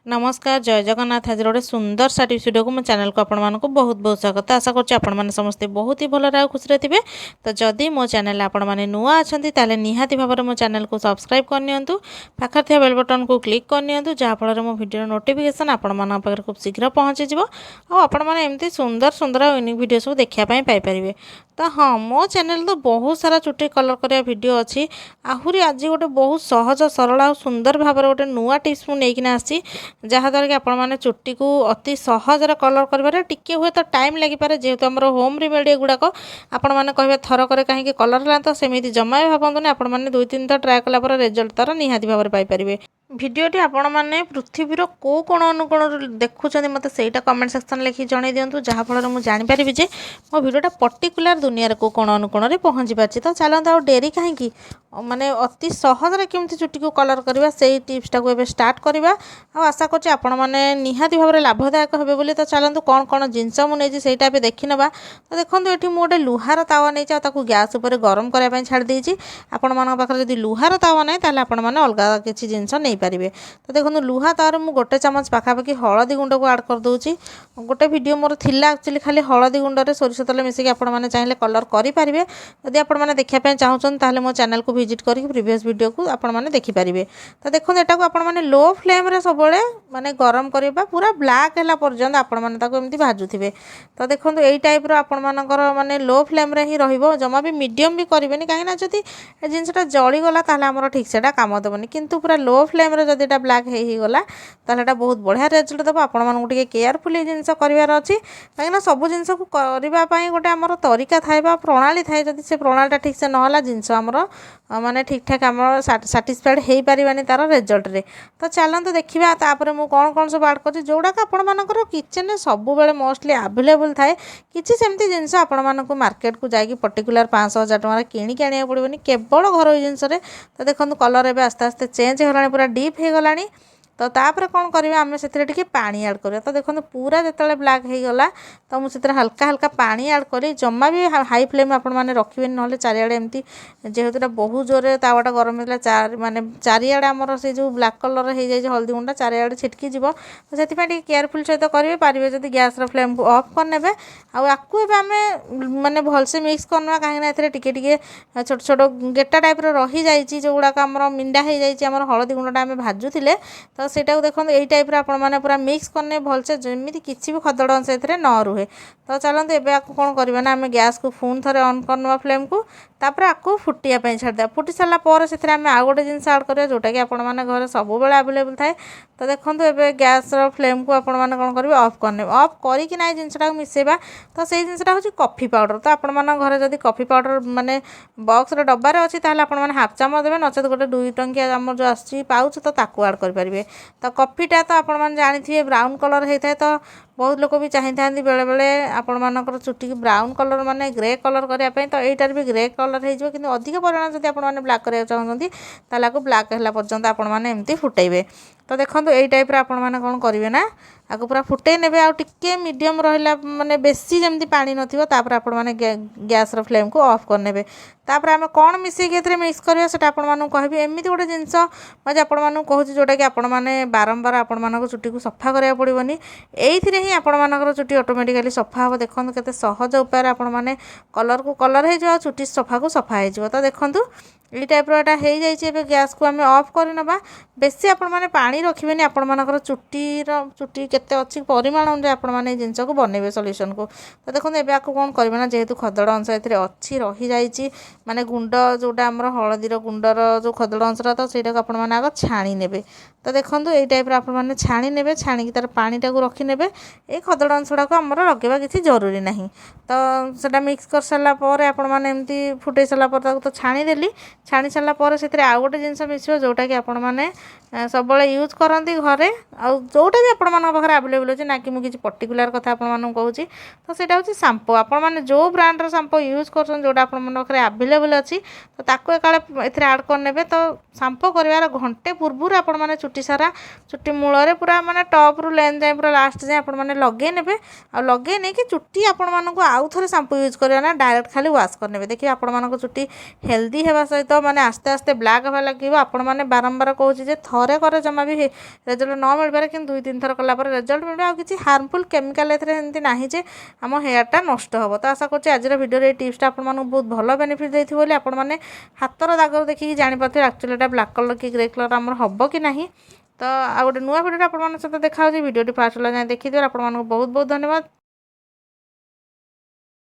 नमस्कार जय जगन्नाथ आज गोटे सुंदर सा वीडियो को मो चैनल को आपण मानक बहुत बहुत स्वागत आशा करछि आपण माने समस्ते बहुत ही भल खुशी थे। तो जदि मो चैनल आपण माने नुआ अछंती ताले निहाती भाବରେ मो चैनल को सब्सक्राइब करनियंतु पाखर थिया बेल बटन को क्लिक करनियंतु जहा फल मो वीडियो नोटिफिकेशन आपण मानक पाखर खूब शीघ्र पहुंची जिवो आ आपण माने एमती सुंदर सुंदर यूनिक वीडियो सब देखिया पई पाई परिबे। तो हाँ मो चैनल तो बहुत सारा चुटी कलर करिया वीडियो अच्छी आहुरी आज गोटे बहुत सहज सरल आ सुंदर भाव गोटे नुआ टिप्स मु नेकिना आसी जहाँद्वारा कि आपण मैंने चुट्टी को अति सहजरे कलर कर टिके हुए तो टाइम लगिपारे जेहेतु आम होम रेमेडी गुड़ाक आपण मैंने कहे थरक कहीं कलर है तो सेमती जमा भी भावतुनि आपण मैंने 2-3 थर ट्राए कला रिजल्ट तार निहाती भाव में पाइपर। भिडियोटी आपण मैंने पृथ्वीर को कोण अनुकोण देखुं मत से कमेंट सेक्शन लिखि जन दिंतु जहाँफल मुझे जानीपरि जे मो भिडियोटा पर्टिकुलर दुनिया को कोण अनुकोण पहुँची पार्टी। तो चलते आ डेरी कहीं माने अति सहजरे केमती चुट्टी को कलर करवा से टिप्सटा को स्टार्ट करवा आशा करछि आपण माने निहाती भाव में लाभदायक हे बोली। तो चलतु कौन कौन जिनस मुझे सहीटा देखी ना। तो देखो ये गोटे लुहार तावा नहीं गैस उपर गरम करने छाड़ देती आपण मान पाखे जब लुहार तावा नहीं ताले आपण माने अलग किसी जिनस नहीं पारे। तो देखो लुहा तावर मुझे गोटे चामच पाखापाखि हलदी गुंड को आड कर दूची। गोटे वीडियो मोर थिला एक्चुअली खाली हलदी गुंडे सोरिष तेल मिसिकी आपण माने चाहिए कलर करेंगे। जदि आपण माने देखिया चाहूँ ताले मो चैनल को विजिट करके प्रीवियस वीडियो को आपण माने देखिपारे। तो देखो यहाँ को आपण माने लो फ्लेम रे सब माने गरम करवा पूरा ब्लैक है पर्यंत आपण माने ताको एमती भाजुथिबे। तो देखो यही टाइप आपण मानकर माने लो फ्लेम रे ही रहिबो जमा भी मीडियम भी करेनि कहीं जदि जिनसटा जलीगला ताले आमर ठीक से काम देवनी किंतु पूरा लो फ्लेम रे जदि ब्लैक हो गला ताले बहुत बढ़िया रिजल्ट देव। आपण मानू टिके केयरफुली जिनस करार अच्छी कहीं सब जिनस को करने गोटे आमर तरीका थाए प्रणाली थाए जदि से प्रणाली ठीक से नहला जिनस आमर माने ठीक ठाक आम साटिस्फाइड हो पारानी तार रिजल्ट रे। तो चलते देखा तापर मुझे कौन कौन सब आड कर जोड़ाक आपर किचन सब मोस्टली आवेलेबल थाए किसी सेमती जिनस आपण मानक मार्केट को जाकि पर्टिकुलर 500,000 टଙ୍କା किणिक आने पड़ोनी केवल घर जिनस। तो देखो कलर एवं आस्ते आस्ते चेंज होगा पूरा डीप हो गला। तो तापर कौन करिवे आमे सेतिरे टिके पानी ऐड करिया। तो देखो पूरा जिते ब्लैक हो गला तो मुझे हल्का हल्का पानी ऐड करी जमा भी हाई फ्लेम आपण मैंने रखिए ना चारिआडे एमती जेहेतु बहुत जोरे तावाटा गरम होता माने चारिआडे आमर से जो ब्लैक कलर हो जाए हल्दी गुंडा चारिआडे छिटकी जीव। तो से केयरफुल सहित करेंगे पारे जब गैस फ्लेम को ऑफ करने आपको आम माने भलसे मिक्स करना कहीं टिके छोट छोट गेटा टाइप रही जाइए जो गुड़ाक आमर मिंडा हो जाए हलदी गुंडा आम भाजुले। तो सेटा देखो यही टाइप आपण मैंने पूरा मिक्स करने भलसे जमी किसी भी खदड़ अंश न रुहे। तो चलते एवं आपको कौन करवा ना आम गैस को पुणी थे ऑन करना फ्लेम को तापर आपको फुटिया छाड़ा फुटी सारापर से आउ गोटे जिनस आड करा जोटा कि आपण मैंने घर सब आवेलेबल थाए। तो देखो ये गैस फ्लेम को आपण मैंने कौन करेंगे ऑफ करने ऑफ करके ना जिनसा मिसेबा। तो से जिनसा हूँ कॉफी पाउडर। तो आपण मान घर जब कॉफी पाउडर माने बॉक्स डब्बार अच्छी आपण मैंने हाफ चामच देवे नचेत गोटे 2 टंकिया आम जो आसुची पाउच तो ताकू आड करेंगे। तो कॉफीटा तो आपण मैंने जानी ब्राउन कलर होता है। तो बहुत लोग भी चाही था बेले बेले आपण मानकर चुटी ब्राउन कलर माने ग्रे कलर करने। तो यहीटार भी ग्रे कलर हो कि अधिक परिमाण जब आप ब्लैक कराया चाहते ताको ब्लैक है पर्यंत आपण मैंने एमती फुटेबे। तो देखो यही टाइप आपण मैंने कौन करेंगे ना आपको पूरा फुटे ने टिके मीडियम रहा माने बेसी जमी पानी नथिबो तापर आपण माने गैस फ्लेम को ऑफ करने। तापर आम कौन मिसेक मिक्स करवा से आपण मानू कहबी एमती गोटे जिनस मुझे आपण मानू कहूँ जोटा कि आपण माने बारंबार आपण मानक चुटी को सफा करा पड़ोनी एही ही आपण मानकर चुटी ऑटोमेटिकली सफा हम। देखो केते सहज उपाय आपण माने कलर को कलर हो चुटी सफा को सफा हो। तो देखो ये टाइप रहा हो जाए गैस को आम ऑफ करना बेसी आपण माने पानी रखिबेनी आपण मानकर चुटी केते अच्छी परिमाण अनुसार आपण माने जिनस को बनइबे सॉल्यूशन को। तो देखो एबे आपको कौन करबे ना जेहेतु खदड़ अंश एथिरे अच्छी रही जाइए माने गुंड जोटा आमर हलदीर गुंडर जो खदड़ अंशरा तो सहीटा को आपण माने आग छाणी नेबे। तो देखो यही टाइप आपण माने छाणी नेबे छाणी तार पानीटा को रखी नेबे ए खदड़ अंशड़ा को आमर लगेबा किसी जरूरी नहीं। तो सेटा मिक्स कर सारा पर आपण माने एमती फुटे सारा पर तो छाणी देली छाणी सारा पर से आउ गोटे जिनस मिसिबो जोटा कि आपण माने सब यूज करती घरे आ जोटा भी आपण मान पाखे पाखे आवेलेबल अच्छे ना कि मुझे पर्टिकुलर कथा आपको कहूँ तो सहीटा हूँ सांपो आपने जो ब्रांडर सांपो यूज कर जोटा आपखे आवेलेबल अच्छी तो ताको एकाले आड करने तो सांपो कर घंटे पूर्व आपने चुटी सारा चुटी मूल पूरा माने टॉप रु लेंथ जाए पूरा लास्ट जाए आपने लगे ने आ लगे नहीं कि चुटी आपण मानक आउ थे सांपो यूज करना ना डायरेक्ट खाली वाश करने देखिए आपण मानक चुटी हेल्दी होगा सहित माने आस्ते आस्ते ब्लैक हवा लगे आपण मैंने बारंबार कहूँ थे करे जमा भी रेजल्ट न मिल पारे कि 2-3 थर कलापर रेजल्ट मिले आ किसी हार्मफुल केमिकल एमती ना जे आम हेयरटा नष्ट हम तो आशा करुँच आज भिडियो ये टिप्सटा आपको बहुत भल बेनिफिट देती बोली आपने हाथर दागर देखिए जानीपारे एक्चुअली ब्लैक कलर कि ग्रे कलर आम हम कि ना तो आ गए नुआ भिडियो आप सहित देखा भिडियो फास्ट जाए देखिए आपको बहुत बहुत धन्यवाद।